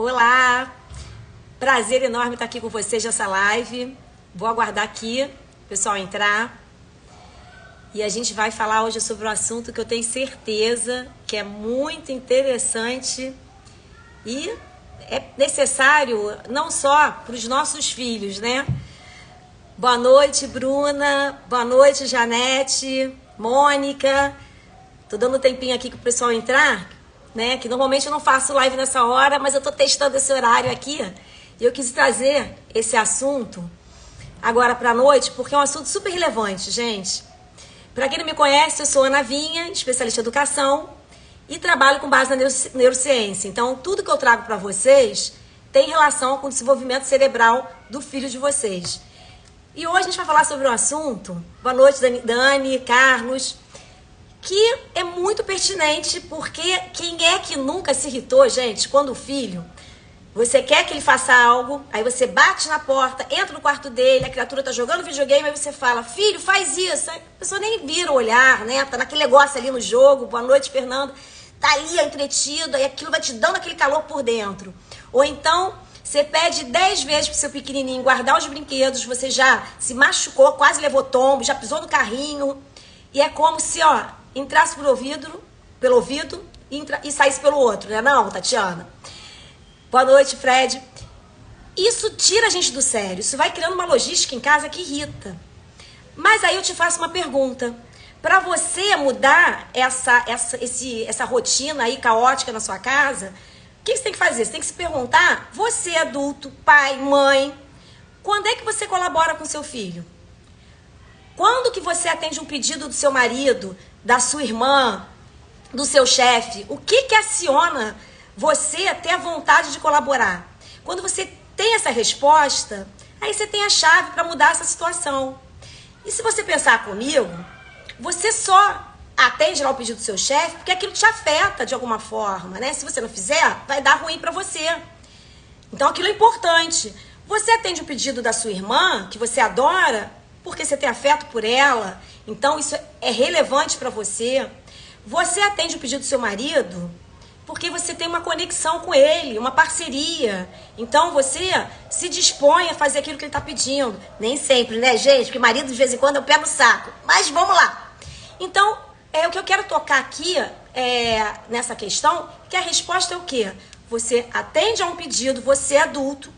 Olá, prazer enorme estar aqui com vocês nessa live. Vou aguardar aqui o pessoal entrar. E a gente vai falar hoje sobre um assunto que eu tenho certeza que é muito interessante e é necessário não só para os nossos filhos, né? Boa noite, Bruna. Boa noite, Janete, Mônica. Tô dando um tempinho aqui para o pessoal entrar, né? Que normalmente eu não faço live nessa hora, mas eu tô testando esse horário aqui. E eu quis trazer esse assunto agora para a noite, porque é um assunto super relevante, gente. Para quem não me conhece, eu sou Ana Vinha, especialista em educação e trabalho com base na neurociência. Então, tudo que eu trago para vocês tem relação com o desenvolvimento cerebral do filho de vocês. E hoje a gente vai falar sobre um assunto, boa noite Dani, Carlos, que é muito pertinente, porque quem é que nunca se irritou, gente, quando o filho, você quer que ele faça algo, aí você bate na porta, entra no quarto dele, a criatura tá jogando videogame, aí você fala, filho, faz isso. Aí a pessoa nem vira o olhar, né? Tá naquele negócio ali no jogo, boa noite, Fernando. Tá ali entretido, aí aquilo vai te dando aquele calor por dentro. Ou então, você pede 10 vezes pro seu pequenininho guardar os brinquedos, você já se machucou, quase levou tombo, já pisou no carrinho. E é como se, ó, entrasse pelo ouvido e saísse pelo outro, né? Não, Tatiana? Boa noite, Fred. Isso tira a gente do sério. Isso vai criando uma logística em casa que irrita. Mas aí eu te faço uma pergunta. Para você mudar essa rotina aí caótica na sua casa, o que você tem que fazer? Você tem que se perguntar, você adulto, pai, mãe, quando é que você colabora com seu filho? Quando que você atende um pedido do seu marido, da sua irmã, do seu chefe? O que aciona você a ter a vontade de colaborar? Quando você tem essa resposta, aí você tem a chave para mudar essa situação. E se você pensar comigo, você só atende lá o pedido do seu chefe porque aquilo te afeta de alguma forma, né? Se você não fizer, vai dar ruim para você. Então aquilo é importante. Você atende o pedido da sua irmã, que você adora, porque você tem afeto por ela, então isso é relevante para você. Você atende o pedido do seu marido porque você tem uma conexão com ele, uma parceria. Então você se dispõe a fazer aquilo que ele está pedindo. Nem sempre, né, gente? Porque marido de vez em quando eu pego o saco. Mas vamos lá. Então, o que eu quero tocar aqui nessa questão, que a resposta é o quê? Você atende a um pedido, você é adulto,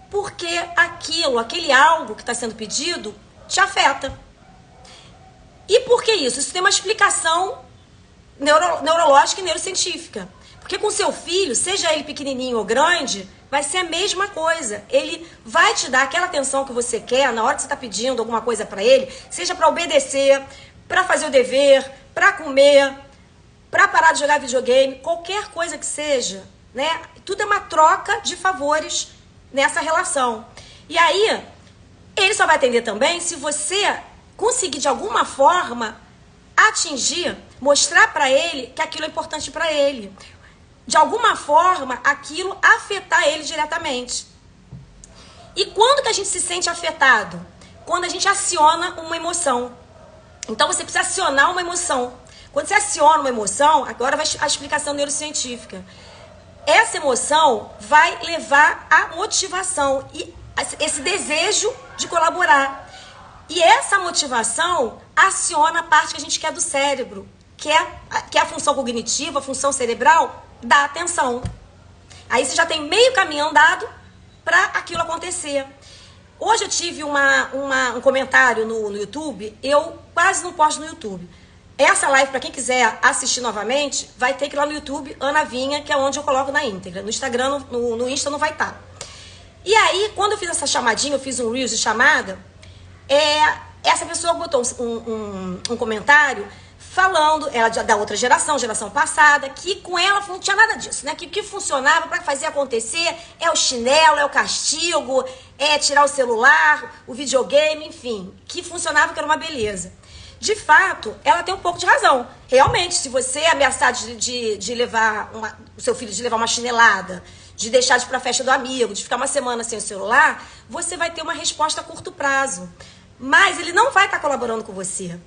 porque aquele algo que está sendo pedido te afeta. E por que isso? Isso tem uma explicação neurológica e neurocientífica. Porque com seu filho, seja ele pequenininho ou grande, vai ser a mesma coisa. Ele vai te dar aquela atenção que você quer na hora que você está pedindo alguma coisa para ele, seja para obedecer, para fazer o dever, para comer, para parar de jogar videogame, qualquer coisa que seja, né? Tudo é uma troca de favores nessa relação. E aí, ele só vai atender também se você conseguir de alguma forma atingir, mostrar para ele que aquilo é importante para ele. De alguma forma, aquilo afetar ele diretamente. E quando que a gente se sente afetado? Quando a gente aciona uma emoção. Então você precisa acionar uma emoção. Quando você aciona uma emoção, agora vai a explicação neurocientífica. Essa emoção vai levar à motivação e esse desejo de colaborar. E essa motivação aciona a parte que a gente quer do cérebro, que é a função cognitiva, a função cerebral da atenção. Aí você já tem meio caminho andado para aquilo acontecer. Hoje eu tive um comentário no YouTube, eu quase não posto no YouTube. Essa live, para quem quiser assistir novamente, vai ter que ir lá no YouTube, Ana Vinha, que é onde eu coloco na íntegra. No Instagram, no Insta não vai estar. E aí, quando eu fiz essa chamadinha, eu fiz um Reels de chamada, essa pessoa botou um comentário falando, ela da outra geração passada, que com ela não tinha nada disso, né? Que o que funcionava para fazer acontecer é o chinelo, é o castigo, é tirar o celular, o videogame, enfim, que funcionava, que era uma beleza. De fato, ela tem um pouco de razão. Realmente, se você ameaçar de levar o seu filho de levar uma chinelada, de deixar de ir para a festa do amigo, de ficar uma semana sem o celular, você vai ter uma resposta a curto prazo. Mas ele não vai estar colaborando com você.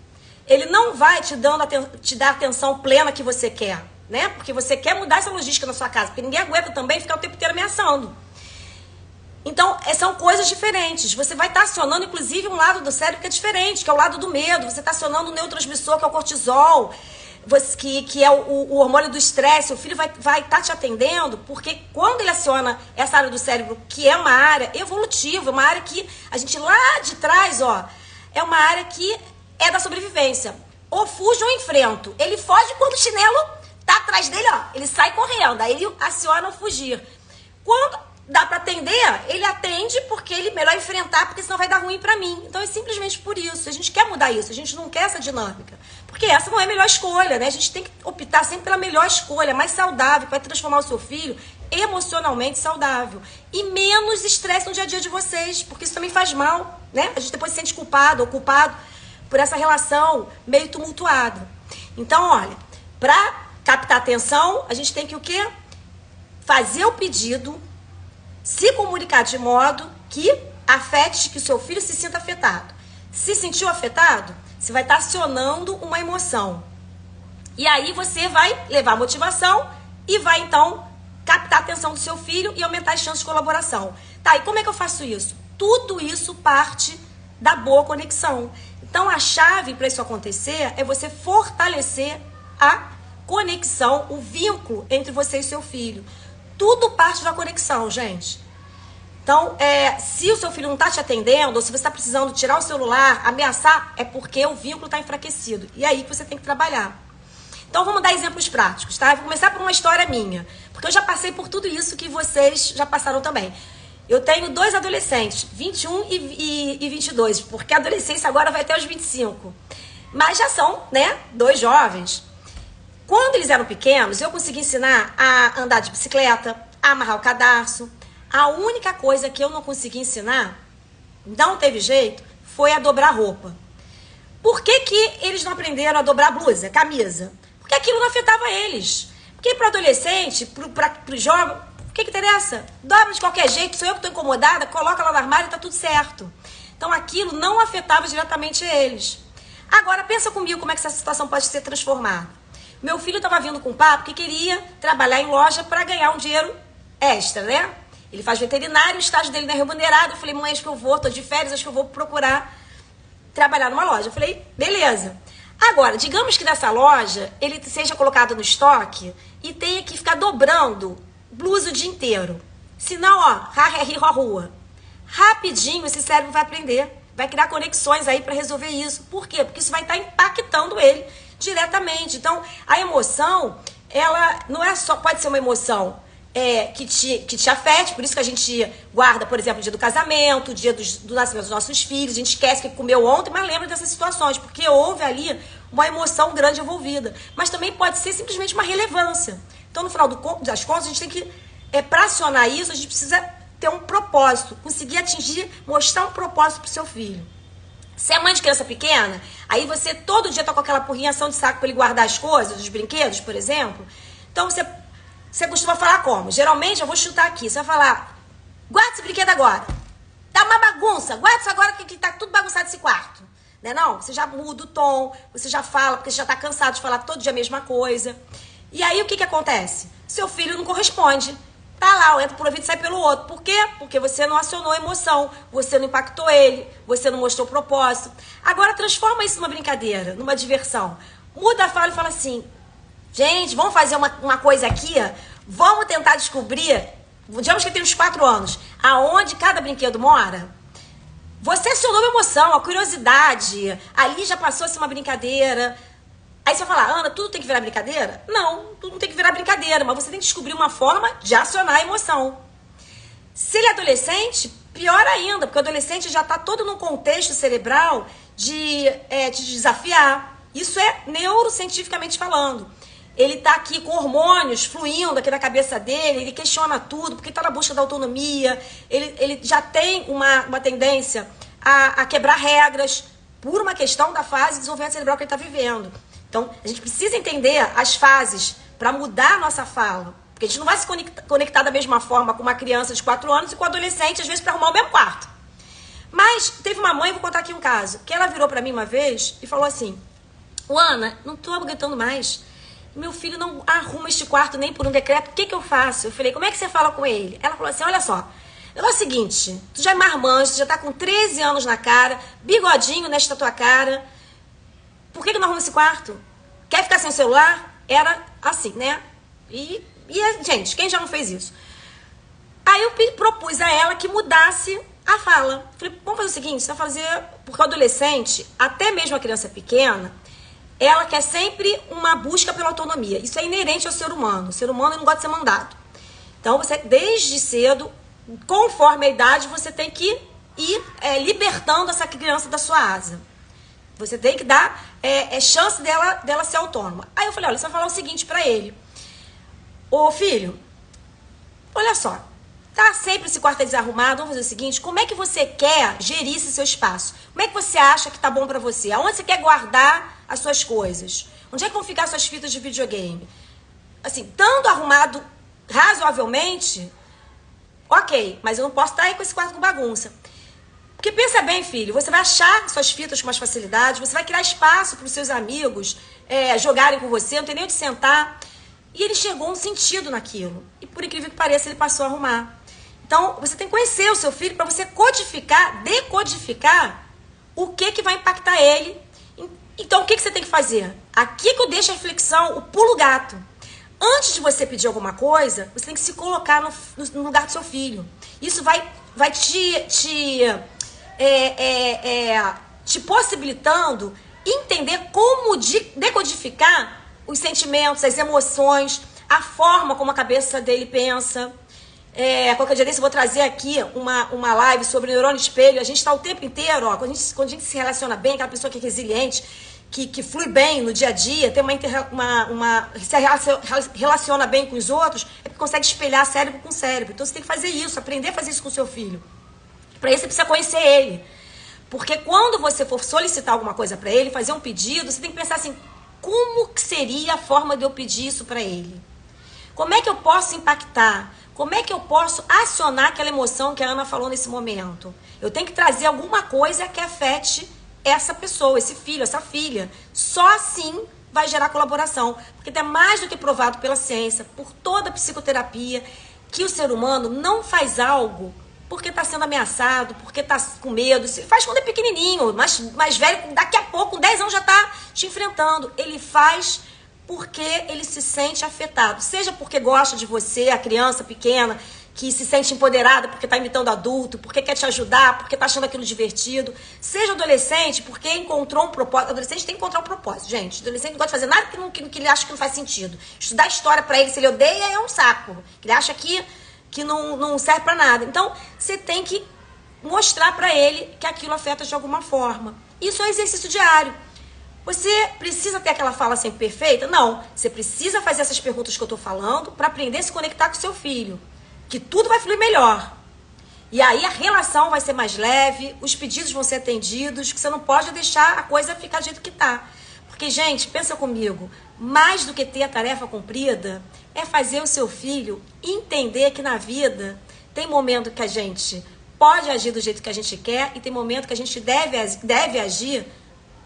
Ele não vai te dar a atenção plena que você quer. né? Porque você quer mudar essa logística na sua casa, porque ninguém aguenta também ficar o tempo inteiro ameaçando. Então, são coisas diferentes. Você vai estar acionando, inclusive, um lado do cérebro que é diferente, que é o lado do medo. Você está acionando o neurotransmissor, que é o cortisol, que é o hormônio do estresse. O filho vai estar te atendendo, porque quando ele aciona essa área do cérebro, que é uma área evolutiva, uma área que a gente lá de trás, ó, é uma área que é da sobrevivência. Ou fujo ou enfrento. Ele foge quando o chinelo tá atrás dele, ó. Ele sai correndo, aí ele aciona o fugir. Quando dá para atender, ele atende porque ele melhor enfrentar, porque senão vai dar ruim para mim. Então é simplesmente por isso. A gente quer mudar isso, a gente não quer essa dinâmica. Porque essa não é a melhor escolha, né? A gente tem que optar sempre pela melhor escolha, mais saudável, que vai transformar o seu filho emocionalmente saudável. E menos estresse no dia a dia de vocês, porque isso também faz mal, né? A gente depois se sente culpado ou culpado por essa relação meio tumultuada. Então, olha, para captar atenção, a gente tem que o quê? Fazer o pedido, se comunicar de modo que afete, que o seu filho se sinta afetado. Se sentiu afetado, você vai estar acionando uma emoção. E aí você vai levar a motivação e vai, então, captar a atenção do seu filho e aumentar as chances de colaboração. Tá, e como é que eu faço isso? Tudo isso parte da boa conexão. Então, a chave para isso acontecer é você fortalecer a conexão, o vínculo entre você e seu filho. Tudo parte da conexão, gente. Então, se o seu filho não está te atendendo, ou se você está precisando tirar o celular, ameaçar, é porque o vínculo está enfraquecido. E é aí que você tem que trabalhar. Então, vamos dar exemplos práticos, tá? Eu vou começar por uma história minha, porque eu já passei por tudo isso que vocês já passaram também. Eu tenho 2 adolescentes, 21 e 22, porque a adolescência agora vai até os 25. Mas já são, né, 2 jovens. Quando eles eram pequenos, eu consegui ensinar a andar de bicicleta, a amarrar o cadarço. A única coisa que eu não consegui ensinar, não teve jeito, foi a dobrar roupa. Por que que eles não aprenderam a dobrar blusa, camisa? Porque aquilo não afetava eles. Porque para o adolescente, para o jovem, o que interessa? Dobra de qualquer jeito, sou eu que estou incomodada, coloca lá no armário e está tudo certo. Então aquilo não afetava diretamente eles. Agora pensa comigo como é que essa situação pode ser transformada. Meu filho estava vindo com um papo que queria trabalhar em loja para ganhar um dinheiro extra, né? Ele faz veterinário, o estágio dele não é remunerado. Eu falei, mãe, acho que eu vou, tô de férias, acho que eu vou procurar trabalhar numa loja. Eu falei, beleza. Agora, digamos que nessa loja ele seja colocado no estoque e tenha que ficar dobrando blusa o dia inteiro. Senão, ó, rua. Rapidinho esse cérebro vai aprender, vai criar conexões aí para resolver isso. Por quê? Porque isso vai estar impactando ele diretamente. Então, a emoção, ela não é só, pode ser uma emoção que te afete, por isso que a gente guarda, por exemplo, o dia do casamento, o dia do nascimento dos nossos filhos, a gente esquece que comeu ontem, mas lembra dessas situações, porque houve ali uma emoção grande envolvida. Mas também pode ser simplesmente uma relevância. Então, no final das contas, a gente tem que, para acionar isso, a gente precisa ter um propósito, conseguir atingir, mostrar um propósito para o seu filho. Se é mãe de criança pequena, aí você todo dia tá com aquela porrinhação de saco para ele guardar as coisas, os brinquedos, por exemplo. Então, você costuma falar como? Geralmente, eu vou chutar aqui. Você vai falar, guarda esse brinquedo agora. Tá uma bagunça. Guarda isso agora que tá tudo bagunçado esse quarto. Né não? Você já muda o tom, você já fala, porque você já tá cansado de falar todo dia a mesma coisa. E aí, o que acontece? Seu filho não corresponde. Tá lá, entra por um ouvido e sai pelo outro. Por quê? Porque você não acionou a emoção, você não impactou ele, você não mostrou o propósito. Agora, transforma isso numa brincadeira, numa diversão. Muda a fala e fala assim, gente, vamos fazer uma coisa aqui, vamos tentar descobrir, digamos que ele tem uns 4 anos, aonde cada brinquedo mora. Você acionou uma emoção, a curiosidade, ali já passou-se uma brincadeira. Aí você vai falar, Ana, tudo tem que virar brincadeira? Não, tudo não tem que virar brincadeira, mas você tem que descobrir uma forma de acionar a emoção. Se ele é adolescente, pior ainda, porque o adolescente já está todo num contexto cerebral de te desafiar. Isso é neurocientificamente falando. Ele está aqui com hormônios fluindo aqui na cabeça dele, ele questiona tudo, porque está na busca da autonomia, ele já tem uma tendência a quebrar regras por uma questão da fase de desenvolvimento cerebral que ele está vivendo. Então, a gente precisa entender as fases para mudar a nossa fala. Porque a gente não vai se conectar da mesma forma com uma criança de 4 anos e com um adolescente, às vezes, para arrumar o mesmo quarto. Mas teve uma mãe, vou contar aqui um caso, que ela virou para mim uma vez e falou assim, Ana, não estou aguentando mais. meu filho não arruma este quarto nem por um decreto, o que que eu faço? Eu falei, como é que você fala com ele? Ela falou assim, olha só, o negócio é o seguinte, tu já é marmanjo, já tá com 13 anos na cara, bigodinho nesta tua cara, por que não arruma esse quarto? Quer ficar sem o celular? Era assim, né? Gente, quem já não fez isso? Aí eu propus a ela que mudasse a fala. Falei, vamos fazer o seguinte, você vai fazer, porque o adolescente, até mesmo a criança pequena, ela quer sempre uma busca pela autonomia. Isso é inerente ao ser humano. O ser humano não gosta de ser mandado. Então, você, desde cedo, conforme a idade, você tem que ir libertando essa criança da sua asa. Você tem que dar chance dela ser autônoma. Aí eu falei, olha, você vai falar o seguinte pra ele. Ô filho, olha só, tá sempre esse quarto desarrumado, vamos fazer o seguinte, como é que você quer gerir esse seu espaço? Como é que você acha que tá bom pra você? Aonde você quer guardar as suas coisas? Onde é que vão ficar suas fitas de videogame? Assim, estando arrumado razoavelmente, ok, mas eu não posso estar aí com esse quarto com bagunça. Porque pensa bem, filho, você vai achar suas fitas com mais facilidade, você vai criar espaço para os seus amigos jogarem com você, não tem nem onde sentar. E ele chegou um sentido naquilo. E por incrível que pareça, ele passou a arrumar. Então, você tem que conhecer o seu filho para você codificar, decodificar o que vai impactar ele. Então, o que você tem que fazer? Aqui que eu deixo a reflexão, o pulo gato. Antes de você pedir alguma coisa, você tem que se colocar no lugar do seu filho. Isso vai te possibilitando entender como decodificar os sentimentos, as emoções, a forma como a cabeça dele pensa. Qualquer dia desse eu vou trazer aqui uma live sobre neurônio espelho. A gente está o tempo inteiro, ó, quando a gente se relaciona bem, aquela pessoa que é resiliente, que flui bem no dia a dia, tem se relaciona bem com os outros, é porque consegue espelhar cérebro com cérebro. Então você tem que fazer isso, aprender a fazer isso com o seu filho. Para isso você precisa conhecer ele. Porque quando você for solicitar alguma coisa para ele, fazer um pedido, você tem que pensar assim, como que seria a forma de eu pedir isso para ele? Como é que eu posso impactar? Como é que eu posso acionar aquela emoção que a Ana falou nesse momento? Eu tenho que trazer alguma coisa que afete essa pessoa, esse filho, essa filha. Só assim vai gerar colaboração. Porque é mais do que provado pela ciência, por toda a psicoterapia, que o ser humano não faz algo porque está sendo ameaçado, porque está com medo. Faz quando é pequenininho, mais velho, daqui a pouco, com 10 anos já está te enfrentando. Ele faz porque ele se sente afetado. Seja porque gosta de você, a criança pequena, que se sente empoderada porque está imitando adulto, porque quer te ajudar, porque está achando aquilo divertido. Seja adolescente porque encontrou um propósito. Adolescente tem que encontrar um propósito, gente. Adolescente não gosta de fazer nada que ele acha que não faz sentido. Estudar história para ele, se ele odeia, é um saco. Ele acha que não serve para nada. Então, você tem que mostrar para ele que aquilo afeta de alguma forma. Isso é um exercício diário. Você precisa ter aquela fala sempre perfeita? Não. Você precisa fazer essas perguntas que eu estou falando para aprender a se conectar com o seu filho. Que tudo vai fluir melhor. E aí a relação vai ser mais leve, os pedidos vão ser atendidos, que você não pode deixar a coisa ficar do jeito que está. Porque, gente, pensa comigo, mais do que ter a tarefa cumprida, é fazer o seu filho entender que na vida tem momento que a gente pode agir do jeito que a gente quer e tem momento que a gente deve agir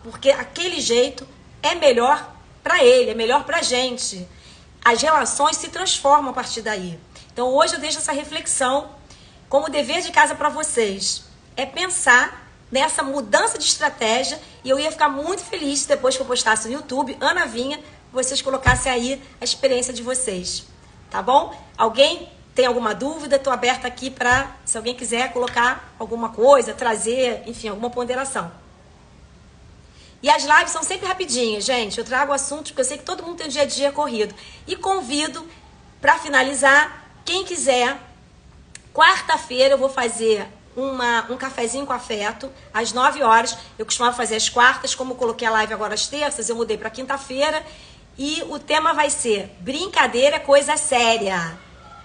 porque aquele jeito é melhor para ele, é melhor para a gente. As relações se transformam a partir daí. Então hoje eu deixo essa reflexão como dever de casa para vocês. É pensar nessa mudança de estratégia e eu ia ficar muito feliz depois que eu postasse no YouTube, Ana Vinha, vocês colocassem aí a experiência de vocês. Tá bom? Alguém tem alguma dúvida? Estou aberta aqui para, se alguém quiser colocar alguma coisa, trazer, enfim, alguma ponderação. E as lives são sempre rapidinhas, gente. Eu trago assuntos porque eu sei que todo mundo tem um dia a dia corrido. E convido, para finalizar, quem quiser, quarta-feira eu vou fazer um cafezinho com afeto, às 9 horas. Eu costumava fazer às quartas, como eu coloquei a live agora às terças, eu mudei para quinta-feira. E o tema vai ser brincadeira é coisa séria.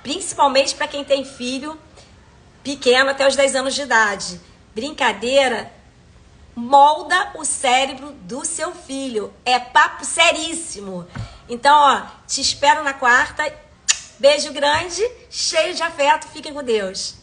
Principalmente para quem tem filho pequeno até os 10 anos de idade. Brincadeira molda o cérebro do seu filho. É papo seríssimo. Então, ó, te espero na quarta. Beijo grande, cheio de afeto. Fiquem com Deus.